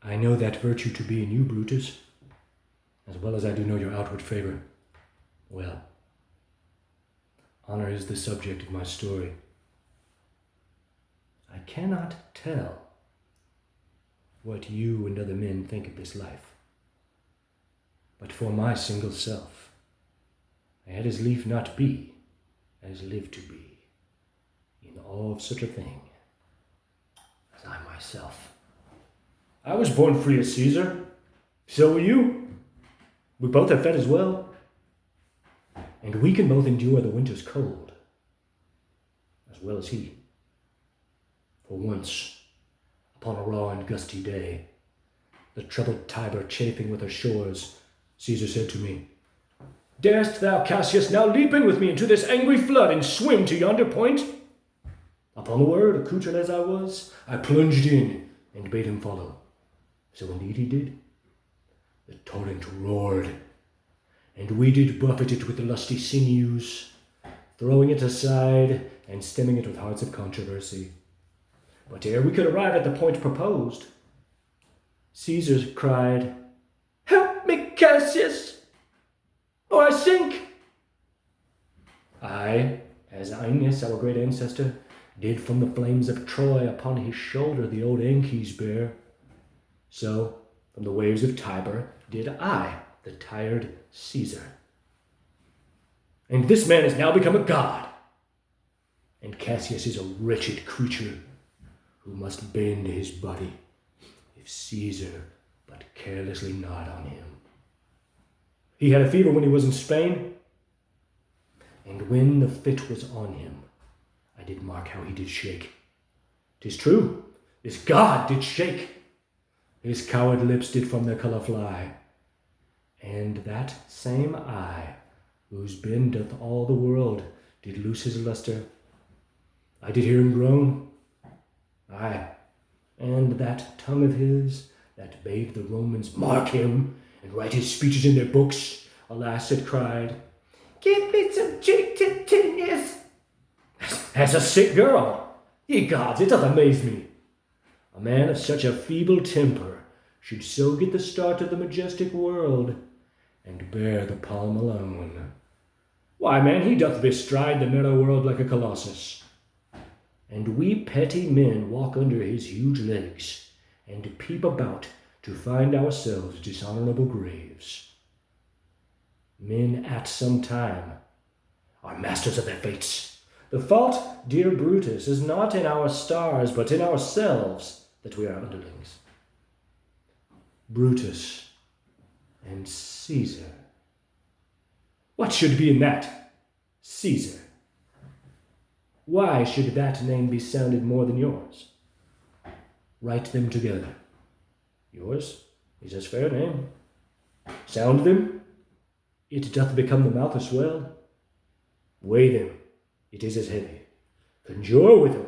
I know that virtue to be in you, Brutus, as well as I do know your outward favor. Well, honor is the subject of my story. I cannot tell what you and other men think of this life, but for my single self, I had as lief not be as live to be in all of such a thing as I myself. I was born free as Caesar. So were you. We both have fed as well. And we can both endure the winter's cold, as well as he. For once, upon a raw and gusty day, the troubled Tiber chafing with her shores, Caesar said to me, "Darest thou, Cassius, now leap in with me into this angry flood and swim to yonder point?" Upon the word, accoutred as I was, I plunged in and bade him follow. So indeed he did. The torrent roared, and we did buffet it with lusty sinews, throwing it aside and stemming it with hearts of controversy. But ere we could arrive at the point proposed, Caesar cried, "Help me, Cassius, or I sink!" I, as Aeneas, our great ancestor, did from the flames of Troy upon his shoulder the old Anchises bear, so from the waves of Tiber did I, the tired Caesar. And this man has now become a god, and Cassius is a wretched creature who must bend his body if Caesar but carelessly nod on him. He had a fever when he was in Spain, and when the fit was on him, I did mark how he did shake. 'Tis true, this god did shake. His coward lips did from their colour fly, and that same eye, whose bend doth all the world, did loose his lustre. I did hear him groan. Aye, and that tongue of his, that bade the Romans mark him, and write his speeches in their books, alas, it cried, "Give me some cheek Titinius." As a sick girl, ye gods, it doth amaze me. A man of such a feeble temper should so get the start of the majestic world, and bear the palm alone. Why, man, he doth bestride the narrow world like a colossus, and we petty men walk under his huge legs, and peep about to find ourselves dishonorable graves. Men at some time are masters of their fates. The fault, dear Brutus, is not in our stars, but in ourselves, that we are underlings. Brutus and Caesar. What should be in that? Caesar. Why should that name be sounded more than yours? Write them together. Yours is as fair a name. Sound them, it doth become the mouth as well. Weigh them, it is as heavy. Conjure with them,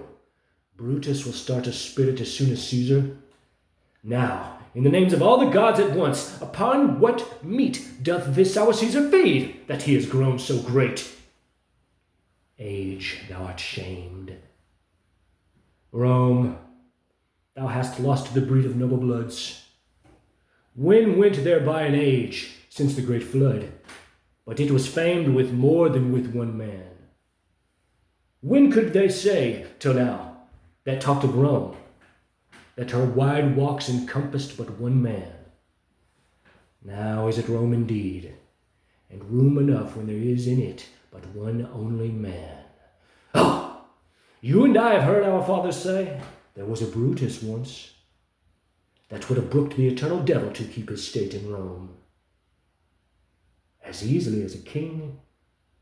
Brutus will start a spirit as soon as Caesar. Now, in the names of all the gods at once, upon what meat doth this our Caesar feed, that he is grown so great? Age, thou art shamed. Rome, thou hast lost the breed of noble bloods. When went there by an age, since the great flood, but it was famed with more than with one man? When could they say, till now, that talked of Rome, that her wide walks encompassed but one man? Now is it Rome indeed, and room enough when there is in it but one only man. Oh, you and I have heard our fathers say, there was a Brutus once, that would have brooked the eternal devil to keep his state in Rome. As easily as a king